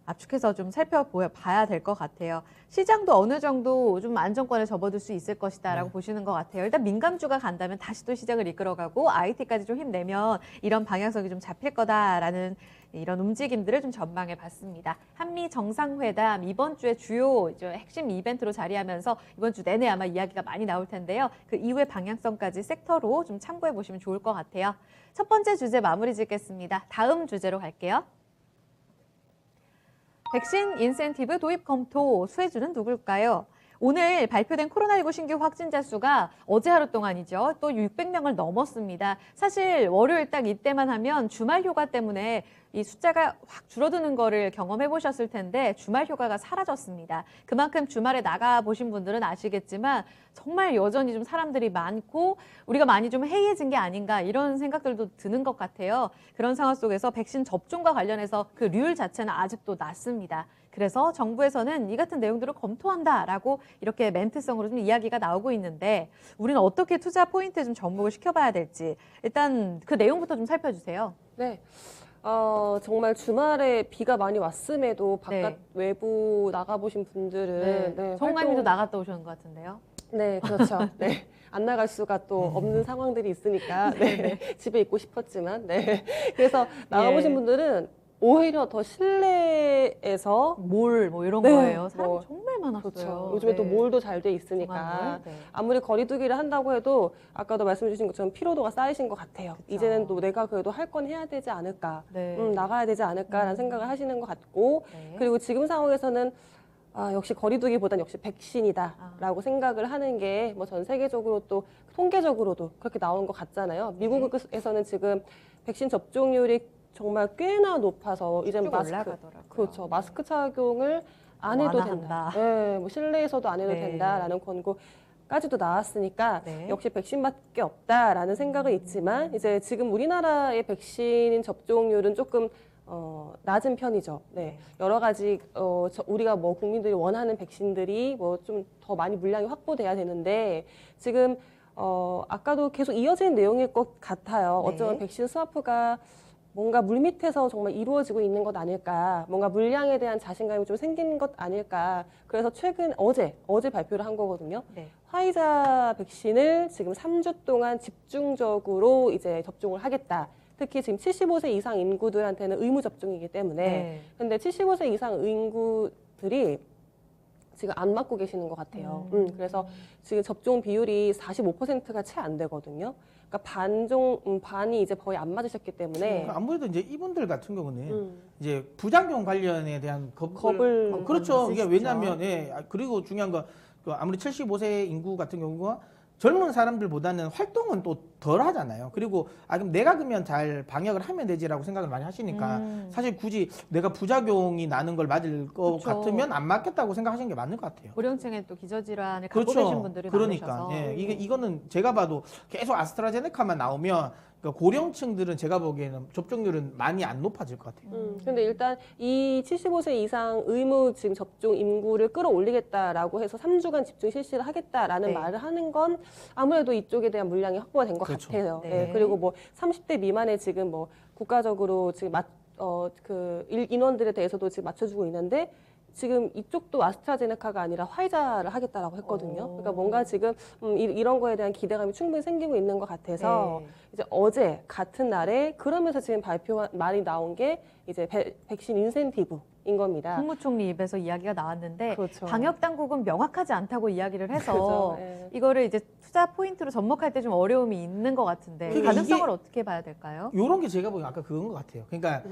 압축해서 좀 살펴봐야 될 것 같아요. 시장도 어느 정도 좀 안정권에 접어들 수 있을 것이다라고 네. 보시는 것 같아요. 일단 민감주가 간다면 다시 또 시장을 이끌어가고 IT까지 좀 힘내면 이런 방향성이 좀 잡힐 거다라는 이런 움직임들을 좀 전망해 봤습니다. 한미 정상회담 이번 주에 주요 이제 핵심 이벤트로 자리하면서 이번 주 내내 아마 이야기가 많이 나올 텐데요. 그 이후의 방향성까지 섹터로 좀 참고해 보시면 좋을 것 같아요. 첫 번째 주제 마무리 짓겠습니다. 다음 주제로 갈게요. 백신 인센티브 도입 검토 수혜주는 누굴까요? 오늘 발표된 코로나19 신규 확진자 수가 어제 하루 동안이죠. 또 600명을 넘었습니다. 사실 월요일 딱 이때만 하면 주말 휴가 때문에 이 숫자가 확 줄어드는 거를 경험해 보셨을 텐데 주말 휴가가 사라졌습니다. 그만큼 주말에 나가 보신 분들은 아시겠지만 정말 여전히 좀 사람들이 많고 우리가 많이 좀 해이해진 게 아닌가 이런 생각들도 드는 것 같아요. 그런 상황 속에서 백신 접종과 관련해서 그 률 자체는 아직도 낮습니다. 그래서 정부에서는 이 같은 내용들을 검토한다라고 이렇게 멘트성으로 좀 이야기가 나오고 있는데 우리는 어떻게 투자 포인트에 좀 접목을 시켜봐야 될지 일단 그 내용부터 좀 살펴주세요. 네. 정말 주말에 비가 많이 왔음에도 바깥 네. 외부 나가보신 분들은 정우관님도 나갔다 오셨는 것 같은데요. 네, 그렇죠. 네. 안 나갈 수가 또 없는 상황들이 있으니까 네. 집에 있고 싶었지만 네. 그래서 나가보신 예. 분들은 오히려 더 실내에서 몰 뭐 이런 네, 거예요. 사람이 뭐, 정말 많았어요. 그렇죠. 요즘에 또 네. 몰도 잘 돼 있으니까 종합몰. 네. 아무리 거리두기를 한다고 해도 아까도 말씀해 주신 것처럼 피로도가 쌓이신 것 같아요. 그쵸. 이제는 또 내가 그래도 할 건 해야 되지 않을까, 네. 나가야 되지 않을까라는 생각을 하시는 것 같고 네. 그리고 지금 상황에서는 역시 거리두기보단 역시 백신이다라고 생각을 하는 게 뭐 전 세계적으로 또 통계적으로도 그렇게 나온 것 같잖아요. 미국에서는 지금 백신 접종률이 정말 꽤나 높아서 이제 쭉 마스크, 올라가더라고요. 그렇죠. 마스크 착용을 안 해도 된다. 완화한다. 네, 뭐 실내에서도 안 해도 네. 된다라는 권고까지도 나왔으니까 네. 역시 백신밖에 없다라는 생각은 있지만 이제 지금 우리나라의 백신 접종률은 조금 낮은 편이죠. 네. 여러 가지 우리가 뭐 국민들이 원하는 백신들이 뭐 좀 더 많이 물량이 확보돼야 되는데 지금 아까도 계속 이어지는 내용일 것 같아요. 네. 어쩌면 백신 스와프가 뭔가 물밑에서 정말 이루어지고 있는 것 아닐까, 뭔가 물량에 대한 자신감이 좀 생긴 것 아닐까. 그래서 최근 어제 발표를 한 거거든요. 네. 화이자 백신을 지금 3주 동안 집중적으로 이제 접종을 하겠다. 특히 지금 75세 이상 인구들한테는 의무 접종이기 때문에. 네. 근데 75세 이상 인구들이 지금 안 맞고 계시는 것 같아요. 그래서 지금 접종 비율이 45%가 채 안 되거든요. 그러니까 반이 이제 거의 안 맞으셨기 때문에. 아무래도 이제 이분들 같은 경우는 이제 부작용 관련에 대한 겁을 그렇죠. 이게 있으시죠. 왜냐하면 그리고 중요한 거 아무리 75세 인구 같은 경우가 젊은 사람들보다는 활동은 또 덜 하잖아요. 그리고 그럼 내가 그러면 잘 방역을 하면 되지라고 생각을 많이 하시니까 사실 굳이 내가 부작용이 나는 걸 맞을 것 그쵸. 같으면 안 맞겠다고 생각하시는 게 맞는 것 같아요. 고령층에 또 기저질환을 갖고 계신 분들이 그러니까 많으셔서. 이거는 제가 봐도 계속 아스트라제네카만 나오면 그러니까 고령층들은 제가 보기에는 접종률은 많이 안 높아질 것 같아요. 근데 일단 이 75세 이상 의무 지금 접종 인구를 끌어올리겠다라고 해서 3주간 집중 실시를 하겠다라는 네. 말을 하는 건 아무래도 이쪽에 대한 물량이 확보가 된 것 그렇죠. 같아요. 네. 예, 그리고 뭐 30대 미만의 지금 뭐 국가적으로 지금 인원들에 대해서도 지금 맞춰주고 있는데 지금 이쪽도 아스트라제네카가 아니라 화이자를 하겠다라고 했거든요. 그러니까 뭔가 지금 이런 거에 대한 기대감이 충분히 생기고 있는 것 같아서 네. 이제 어제 같은 날에 그러면서 지금 말이 나온 게 이제 백신 인센티브인 겁니다. 국무총리 입에서 이야기가 나왔는데 그렇죠. 방역 당국은 명확하지 않다고 이야기를 해서 그죠. 예. 이거를 이제 투자 포인트로 접목할 때 좀 어려움이 있는 것 같은데 그러니까 가능성을 이게- 어떻게 봐야 될까요? 요런 게 제가 보기엔 아까 그건 것 같아요. 그러니까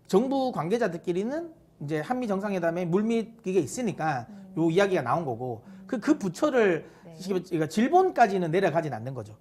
정부 관계자들끼리는 이제 한미 정상회담에 물밑 그게 있으니까 요 이야기가 나온 거고 그 부처를 네. 지금 그러니까 질본까지는 내려가진 않는 거죠.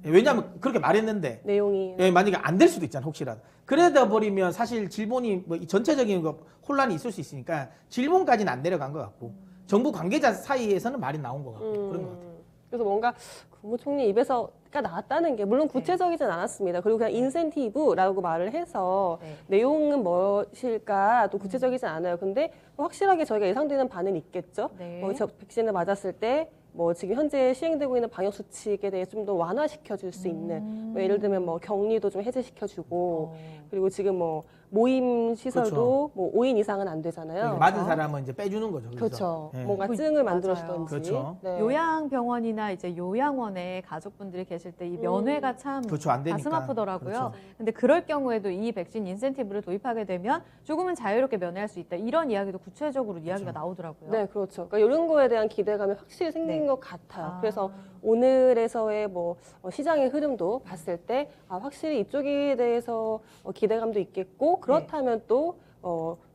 왜냐하면 그렇게 말했는데 내용이 만약에 안 될 수도 있잖아 혹시라도. 그러다 버리면 사실 질본이 뭐 이 전체적인 거 혼란이 있을 수 있으니까 질본까지는 안 내려간 것 같고 정부 관계자 사이에서는 말이 나온 것 같고 그런 것 같아요. 그래서 뭔가 국무총리 입에서가 나왔다는 게 물론 구체적이진 않았습니다. 그리고 그냥 인센티브라고 말을 해서 네. 내용은 무엇일까 또 구체적이진 않아요. 근데 확실하게 저희가 예상되는 바는 있겠죠. 네. 저 백신을 맞았을 때 뭐 지금 현재 시행되고 있는 방역 수칙에 대해 좀 더 완화시켜 줄 수 있는 뭐 예를 들면 뭐 격리도 좀 해제시켜 주고 그리고 지금 뭐 모임 시설도 뭐 5인 이상은 안 되잖아요. 맞은 사람은 이제 빼주는 거죠. 그렇죠. 예. 뭔가 그- 증을 맞아요. 만들어주던지. 그렇죠. 네. 요양병원이나 이제 요양원에 가족분들이 계실 때 이 면회가 참 그렇죠. 안 되니까. 가슴 아프더라고요. 그렇죠. 근데 그럴 경우에도 이 백신 인센티브를 도입하게 되면 조금은 자유롭게 면회할 수 있다. 이런 이야기도 구체적으로 이야기가 나오더라고요. 네, 그렇죠. 그러니까 이런 거에 대한 기대감이 확실히 생긴 네. 것 같아요. 아. 그래서 오늘에서의 뭐 시장의 흐름도 봤을 때 확실히 이쪽에 대해서 기대감도 있겠고 그렇다면 또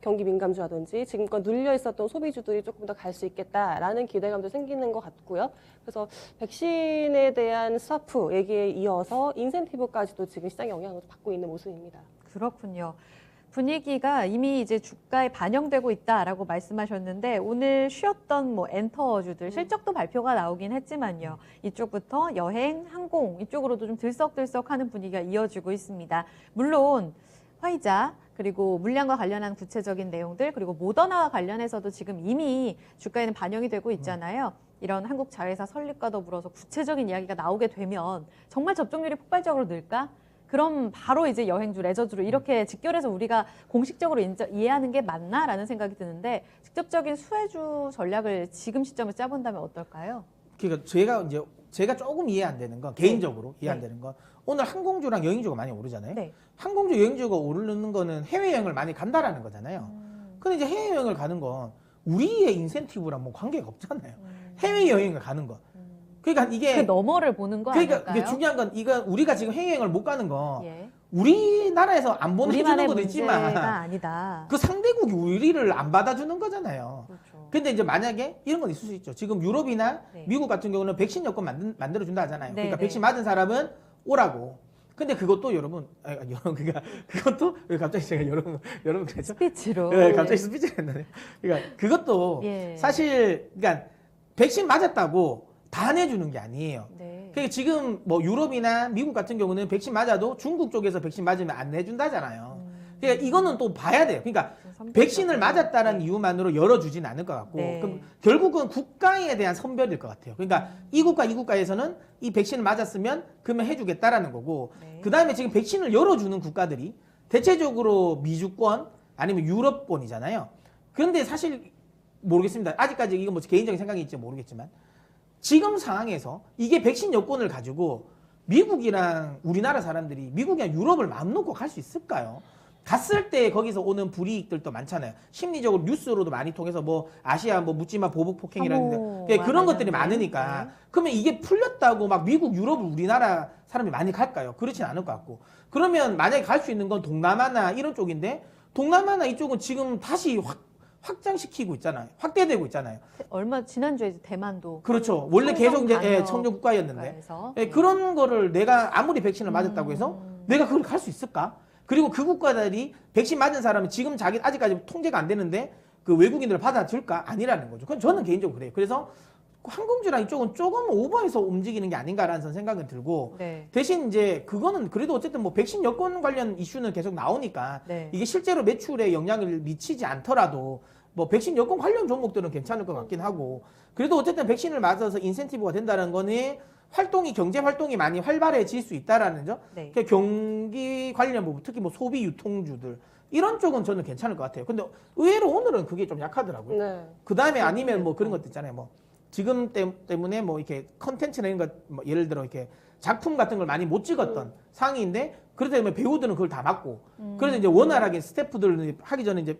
경기 민감주라든지 지금껏 눌려 있었던 소비주들이 조금 더 갈 수 있겠다라는 기대감도 생기는 것 같고요. 그래서 백신에 대한 스와프 얘기에 이어서 인센티브까지도 지금 시장 영향을 받고 있는 모습입니다. 그렇군요. 분위기가 이미 이제 주가에 반영되고 있다라고 말씀하셨는데 오늘 쉬었던 뭐 엔터주들 실적도 발표가 나오긴 했지만요. 이쪽부터 여행, 항공 이쪽으로도 좀 들썩들썩하는 분위기가 이어지고 있습니다. 물론 화이자 그리고 물량과 관련한 구체적인 내용들 그리고 모더나와 관련해서도 지금 이미 주가에는 반영이 되고 있잖아요. 이런 한국 자회사 설립과 더불어서 구체적인 이야기가 나오게 되면 정말 접종률이 폭발적으로 늘까? 그럼 바로 이제 여행주, 레저주로 이렇게 직결해서 우리가 공식적으로 이해하는 게 맞나라는 생각이 드는데 직접적인 수혜주 전략을 지금 시점에 짜본다면 어떨까요? 그러니까 제가 조금 이해 안 되는 건 개인적으로 이해 안 되는 건 오늘 항공주랑 여행주가 많이 오르잖아요. 네. 항공주, 여행주가 오르는 거는 해외여행을 많이 간다라는 거잖아요. 근데 이제 해외여행을 가는 건 우리의 인센티브랑 뭐 관계가 없잖아요. 해외여행을 가는 거. 그러니까 이게 그 너머를 보는 거 그러니까 아닐까요? 이게 중요한 건 이건 우리가 지금 해외여행을 못 가는 건 예. 우리나라에서 안 보내주는 우리만의 것도 문제가 있지만 아니다. 그 상대국이 우리를 안 받아주는 거잖아요. 그렇죠. 근데 이제 만약에 이런 건 있을 수 있죠. 지금 유럽이나 네. 미국 같은 경우는 백신 여권 만들어준다 하잖아요. 네, 그러니까 네. 백신 맞은 사람은 오라고. 근데 그것도 여러분, 그러니까 그것도 왜 갑자기 제가 여러분 그랬죠? 스피치로. 네, 갑자기 스피치를 했나요? 그러니까 그것도 예. 사실 그러니까 백신 맞았다고 다 내주는 게 아니에요. 네. 그러니까 지금 뭐 유럽이나 미국 같은 경우는 백신 맞아도 중국 쪽에서 백신 맞으면 안 내준다잖아요. 그러니까 이거는 또 봐야 돼요. 그러니까 백신을 맞았다는 이유만으로 열어주진 않을 것 같고 네. 그럼 결국은 국가에 대한 선별일 것 같아요. 그러니까 이 국가에서는 이 백신을 맞았으면 그러면 해주겠다라는 거고 네. 그 다음에 지금 백신을 열어주는 국가들이 대체적으로 미주권 아니면 유럽권이잖아요. 그런데 사실 모르겠습니다. 아직까지 이건 뭐 개인적인 생각일지 모르겠지만 지금 상황에서 이게 백신 여권을 가지고 미국이랑 우리나라 사람들이 미국이랑 유럽을 마음 놓고 갈 수 있을까요? 갔을 때 거기서 오는 불이익들도 많잖아요. 심리적으로 뉴스로도 많이 통해서 뭐 아시아 뭐 묻지마 보복 폭행이라는데 혐오와 그런 것들이 관련된, 많으니까 네. 그러면 이게 풀렸다고 막 미국, 유럽을 우리나라 사람이 많이 갈까요? 그렇진 않을 것 같고 그러면 만약에 갈 수 있는 건 동남아나 이런 쪽인데 동남아나 이쪽은 지금 다시 확장시키고 있잖아요. 확대되고 있잖아요. 얼마 지난주에 이제 대만도 그렇죠. 원래 계속 이제 방역 청정 국가였는데 국가에서. 예, 그런 거를 내가 아무리 백신을 맞았다고 해서 내가 그걸 갈 수 있을까? 그리고 그 국가들이 백신 맞은 사람은 지금 자기 아직까지 통제가 안 되는데 그 외국인들을 받아줄까? 아니라는 거죠. 그건 저는 개인적으로 그래요. 그래서 항공주랑 이쪽은 조금 오버해서 움직이는 게 아닌가라는 저는 생각은 들고 네. 대신 이제 그거는 그래도 어쨌든 뭐 백신 여권 관련 이슈는 계속 나오니까 네. 이게 실제로 매출에 영향을 미치지 않더라도 뭐 백신 여권 관련 종목들은 괜찮을 것 같긴 하고 그래도 어쨌든 백신을 맞아서 인센티브가 된다는 거는 활동이 경제 활동이 많이 활발해질 수 있다라는 점. 네. 그러니까 경기 관련 부분 특히 뭐 소비 유통주들 이런 쪽은 저는 괜찮을 것 같아요. 근데 의외로 오늘은 그게 좀 약하더라고요. 네. 그 다음에 아니면 뭐 그런 것도 있잖아요. 뭐 지금 때문에 뭐 이렇게 컨텐츠나 이런 것, 뭐 예를 들어 이렇게 작품 같은 걸 많이 못 찍었던 상황인데 그렇다 보면 배우들은 그걸 다 맞고 그래서 이제 원활하게 스태프들 하기 전에 이제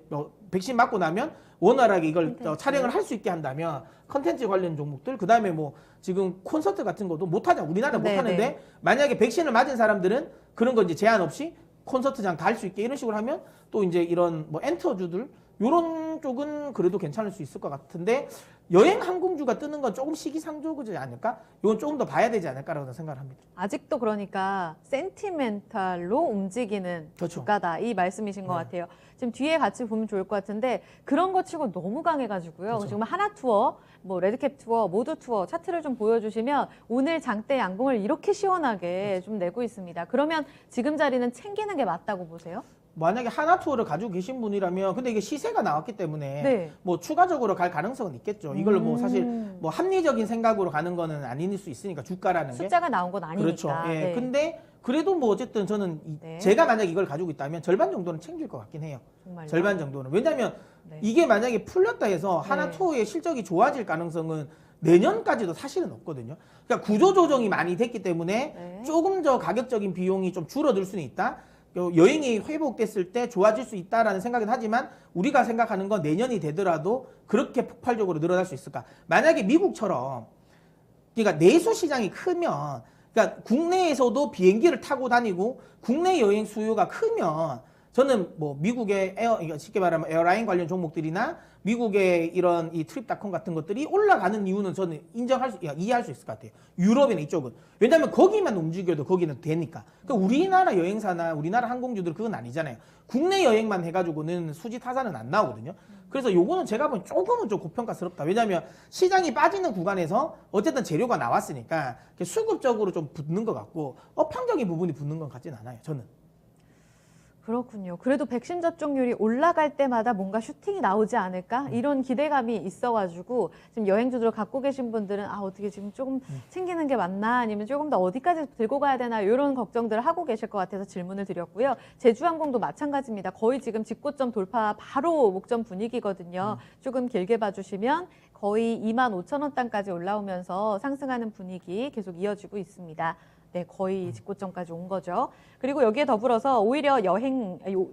백신 맞고 나면 원활하게 이걸 촬영을 할 수 있게 한다면 컨텐츠 관련 종목들 그 다음에 뭐 지금 콘서트 같은 것도 못 하잖아. 우리나라 못 네네. 하는데 만약에 백신을 맞은 사람들은 그런 거 이제 제한 없이 콘서트장 다 할 수 있게 이런 식으로 하면 또 이제 이런 뭐 엔터주들 요런 쪽은 그래도 괜찮을 수 있을 것 같은데 여행 항공주가 뜨는 건 조금 시기상조지 않을까? 이건 조금 더 봐야 되지 않을까라고 생각을 합니다. 아직도 그러니까 센티멘탈로 움직이는 그렇죠. 주가다 이 말씀이신 것 네. 같아요. 지금 뒤에 같이 보면 좋을 것 같은데 그런 거 치고 너무 강해가지고요. 그렇죠. 지금 하나 투어, 뭐 레드캡 투어, 모두 투어 차트를 좀 보여주시면 오늘 장대 양봉을 이렇게 시원하게 좀 내고 있습니다. 그러면 지금 자리는 챙기는 게 맞다고 보세요? 만약에 하나 투어를 가지고 계신 분이라면 근데 이게 시세가 나왔기 때문에 네. 뭐 추가적으로 갈 가능성은 있겠죠. 이걸 뭐 사실 뭐 합리적인 생각으로 가는 거는 아닐 수 있으니까 주가라는 게 숫자가 나온 건 아니니까. 그렇죠. 예. 네. 근데 그래도 뭐 어쨌든 저는 네. 제가 만약에 이걸 가지고 있다면 절반 정도는 챙길 것 같긴 해요. 정말요? 절반 정도는. 왜냐하면 네. 이게 만약에 풀렸다 해서 하나 네. 투어의 실적이 좋아질 가능성은 내년까지도 사실은 없거든요. 그러니까 구조 조정이 많이 됐기 때문에 네. 조금 더 가격적인 비용이 좀 줄어들 수는 있다. 여행이 회복됐을 때 좋아질 수 있다라는 생각은 하지만 우리가 생각하는 건 내년이 되더라도 그렇게 폭발적으로 늘어날 수 있을까? 만약에 미국처럼 그러니까 내수 시장이 크면 그러니까 국내에서도 비행기를 타고 다니고 국내 여행 수요가 크면 저는 뭐 미국의 쉽게 말하면 에어라인 관련 종목들이나 미국의 이런 이 트립닷컴 같은 것들이 올라가는 이유는 저는 이해할 수 있을 것 같아요. 유럽이나 이쪽은. 왜냐하면 거기만 움직여도 거기는 되니까. 그러니까 우리나라 여행사나 우리나라 항공주들 그건 아니잖아요. 국내 여행만 해가지고는 수지 타산은 안 나오거든요. 그래서 요거는 제가 보면 조금은 좀 고평가스럽다. 왜냐하면 시장이 빠지는 구간에서 어쨌든 재료가 나왔으니까 수급적으로 좀 붙는 것 같고 업황적인 부분이 붙는 것 같지는 않아요. 저는. 그렇군요. 그래도 백신 접종률이 올라갈 때마다 뭔가 슈팅이 나오지 않을까? 이런 기대감이 있어가지고 지금 여행주들 갖고 계신 분들은 어떻게 지금 조금 챙기는 게 맞나? 아니면 조금 더 어디까지 들고 가야 되나? 이런 걱정들을 하고 계실 것 같아서 질문을 드렸고요. 제주항공도 마찬가지입니다. 거의 지금 직고점 돌파 바로 목전 분위기거든요. 조금 길게 봐주시면 거의 25,000원 단까지 올라오면서 상승하는 분위기 계속 이어지고 있습니다. 네, 거의 직고점까지 온 거죠. 그리고 여기에 더불어서 오히려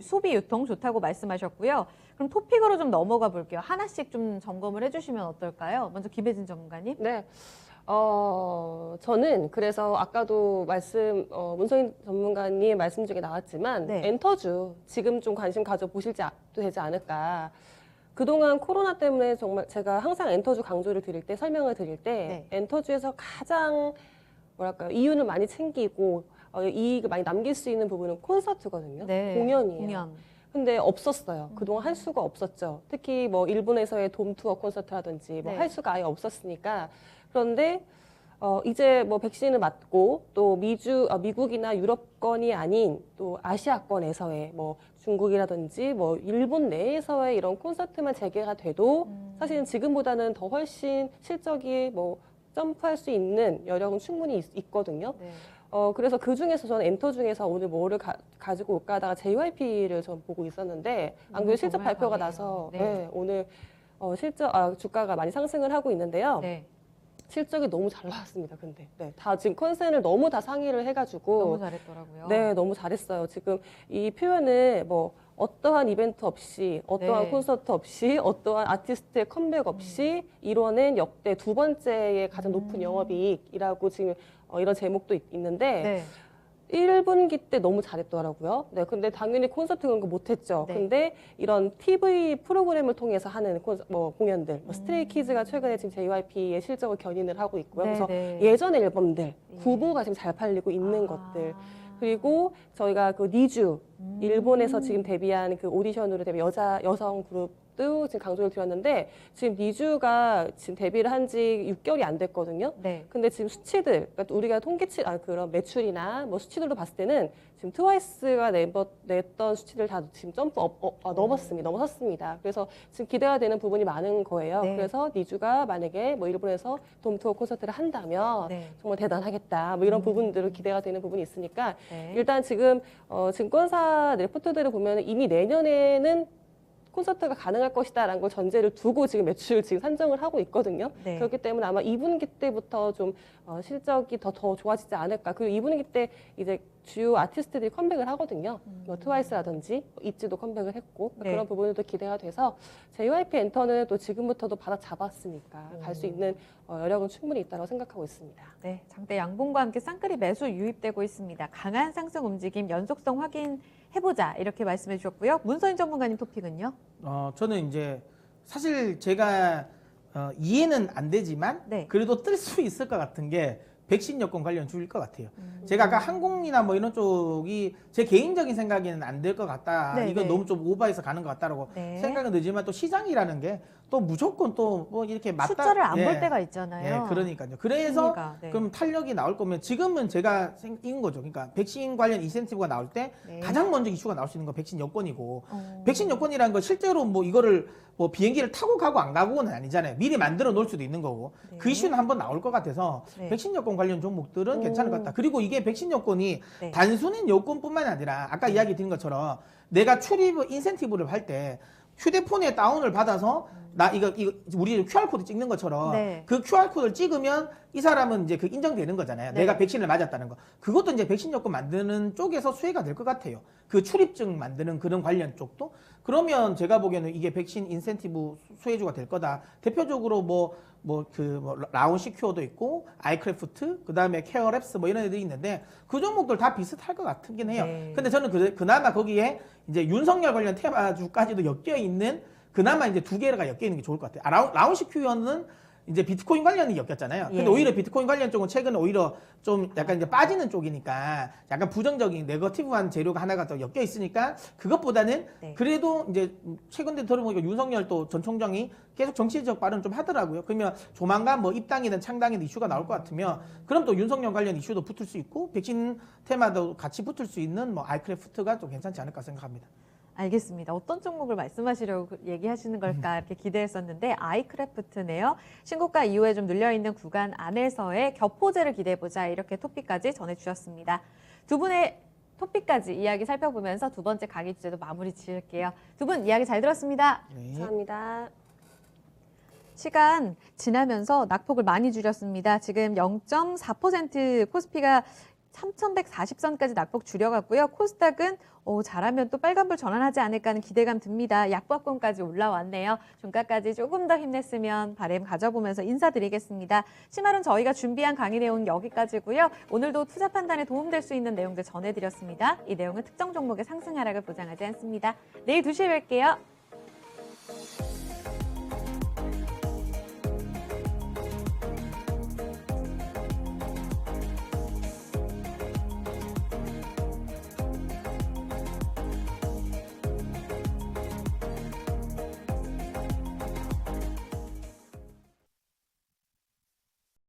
소비 유통 좋다고 말씀하셨고요. 그럼 토픽으로 좀 넘어가 볼게요. 하나씩 좀 점검을 해주시면 어떨까요? 먼저 김혜진 전문가님. 네. 저는 그래서 아까도 문성인 전문가님 말씀 중에 나왔지만 네. 엔터주 지금 좀 관심 가져보실지 되지 않을까. 그동안 코로나 때문에 정말 제가 항상 엔터주 강조를 드릴 때 설명을 드릴 때 네. 엔터주에서 가장 뭐랄까요 이윤을 많이 챙기고 이익을 많이 남길 수 있는 부분은 콘서트거든요. 네, 공연이에요. 공연. 근데 없었어요. 그동안 할 수가 없었죠. 특히 뭐 일본에서의 돔 투어 콘서트라든지 뭐 네. 할 수가 아예 없었으니까. 그런데 이제 뭐 백신을 맞고 또 미국이나 유럽권이 아닌 또 아시아권에서의 뭐 중국이라든지 뭐 일본 내에서의 이런 콘서트만 재개가 돼도 사실은 지금보다는 더 훨씬 실적이 뭐 점프할 수 있는 여력은 충분히 있거든요. 네. 그래서 그 중에서 저는 엔터 중에서 오늘 뭐를 가지고 올까 하다가 JYP를 전 보고 있었는데 안 그래도 실적 정말 발표가 강해요. 나서 네. 네, 오늘 주가가 많이 상승을 하고 있는데요. 네. 실적이 너무 잘 나왔습니다. 근데 다 지금 컨센을 너무 다 상의를 해가지고 너무 잘했더라고요. 네, 너무 잘했어요. 지금 이 표현을 뭐 어떠한 이벤트 없이, 어떠한 네. 콘서트 없이, 어떠한 아티스트의 컴백 없이 이뤄낸 역대 두 번째의 가장 높은 영업이익이라고 지금 이런 제목도 있는데 네. 1분기 때 너무 잘했더라고요. 네, 근데 당연히 콘서트 그런 거 못했죠. 네. 근데 이런 TV 프로그램을 통해서 하는 공연들, 스트레이키즈가 최근에 지금 JYP의 실적을 견인을 하고 있고요. 그래서 네. 예전 앨범들, 예. 구보가 지금 잘 팔리고 있는 것들. 아. 그리고 저희가 그 니쥬 일본에서 지금 데뷔한 그 오디션으로 데뷔 여성 그룹 것도 지금 강조를 드렸는데 지금 니주가 지금 데뷔를 한 지 6개월이 안 됐거든요. 네. 근데 지금 수치들, 그러니까 우리가 통계치, 그런 매출이나 뭐 수치들로 봤을 때는 지금 트와이스가 냈던 수치들 다 지금 점프 넘었습니다. 그래서 지금 기대가 되는 부분이 많은 거예요. 네. 그래서 니주가 만약에 뭐 일본에서 돔투어 콘서트를 한다면 네. 정말 대단하겠다. 뭐 이런 부분들을 기대가 되는 부분이 있으니까 네. 일단 지금 증권사 레포트들을 보면 이미 내년에는 콘서트가 가능할 것이다라는 걸 전제를 두고 지금 매출 지금 산정을 하고 있거든요. 네. 그렇기 때문에 아마 2분기 때부터 좀 실적이 더 좋아지지 않을까. 그리고 2분기 때 이제 주요 아티스트들이 컴백을 하거든요. 뭐 트와이스라든지 있지도 컴백을 했고 네. 그런 부분들도 기대가 돼서 JYP 엔터는 또 지금부터도 바닥 잡았으니까 갈 수 있는 여력은 충분히 있다고 생각하고 있습니다. 네, 장대 양봉과 함께 쌍끌이 매수 유입되고 있습니다. 강한 상승 움직임 연속성 확인해보자 이렇게 말씀해 주셨고요. 문서인 전문가님 토픽은요? 저는 이제 사실 제가 이해는 안 되지만 네. 그래도 뜰 수 있을 것 같은 게 백신 여권 관련 주일 것 같아요. 제가 아까 항공이나 뭐 이런 쪽이 제 개인적인 생각에는 안 될 것 같다. 네, 이건 네. 너무 좀 오버해서 가는 것 같다라고 네. 생각은 들지만 또 시장이라는 게 또 무조건 또 뭐 이렇게 맞다. 숫자를 안 볼 예. 때가 있잖아요. 예, 그러니까요. 그래서 심리가, 네. 그럼 탄력이 나올 거면 지금은 제가 생긴 거죠. 그러니까 백신 관련 인센티브가 나올 때 네. 가장 먼저 이슈가 나올 수 있는 건 백신 여권이고 어. 백신 여권이라는 건 실제로 뭐 이거를 뭐 비행기를 타고 가고 안 가고는 아니잖아요. 미리 만들어 놓을 수도 있는 거고 네. 그 이슈는 한번 나올 것 같아서 네. 백신 여권 관련 종목들은 오. 괜찮을 것 같다. 그리고 이게 백신 여권이 네. 단순한 여권뿐만 아니라 아까 이야기 드린 것처럼 내가 출입 인센티브를 할 때 휴대폰에 다운을 받아서 나 이거 우리 QR 코드 찍는 것처럼 네. 그 QR 코드를 찍으면 이 사람은 이제 그 인정되는 거잖아요. 네. 내가 백신을 맞았다는 거. 그것도 이제 백신 여권 만드는 쪽에서 수혜가 될 것 같아요. 그 출입증 만드는 그런 관련 쪽도. 그러면 제가 보기에는 이게 백신 인센티브 수혜주가 될 거다. 대표적으로 라운 시큐어도 있고 아이크래프트, 그다음에 케어랩스 뭐 이런 애들이 있는데 그 종목들 다 비슷할 것 같긴 해요. 네. 근데 저는 그나마 거기에 이제 윤석열 관련 테마주까지도 엮여 있는 그나마 이제 두 개가 엮여 있는 게 좋을 것 같아요. 라운 시큐어는 이제 비트코인 관련이 엮였잖아요. 근데 예. 오히려 비트코인 관련 쪽은 최근에 오히려 좀 약간 이제 빠지는 쪽이니까 약간 부정적인 네거티브한 재료가 하나가 더 엮여 있으니까 그것보다는 네. 그래도 이제 최근에 들어보니까 윤석열 또 전 총장이 계속 정치적 발언 좀 하더라고요. 그러면 조만간 뭐 입당이든 창당이든 이슈가 나올 것 같으면 그럼 또 윤석열 관련 이슈도 붙을 수 있고 백신 테마도 같이 붙을 수 있는 뭐 아이크래프트가 좀 괜찮지 않을까 생각합니다. 알겠습니다. 어떤 종목을 말씀하시려고 얘기하시는 걸까 이렇게 기대했었는데 아이크래프트네요. 신고가 이후에 좀 눌려있는 구간 안에서의 격포제를 기대해보자 이렇게 토픽까지 전해주셨습니다. 두 분의 토픽까지 이야기 살펴보면서 두 번째 강의 주제도 마무리 지을게요. 두 분 이야기 잘 들었습니다. 네. 감사합니다. 시간 지나면서 낙폭을 많이 줄였습니다. 지금 0.4% 코스피가 3,140선까지 낙폭 줄여갔고요. 코스닥은 잘하면 또 빨간불 전환하지 않을까 하는 기대감 듭니다. 약박권까지 올라왔네요. 종가까지 조금 더 힘냈으면 바람 가져보면서 인사드리겠습니다. 심화론 저희가 준비한 강의 내용 여기까지고요. 오늘도 투자 판단에 도움될 수 있는 내용들 전해드렸습니다. 이 내용은 특정 종목의 상승 하락을 보장하지 않습니다. 내일 2시에 뵐게요.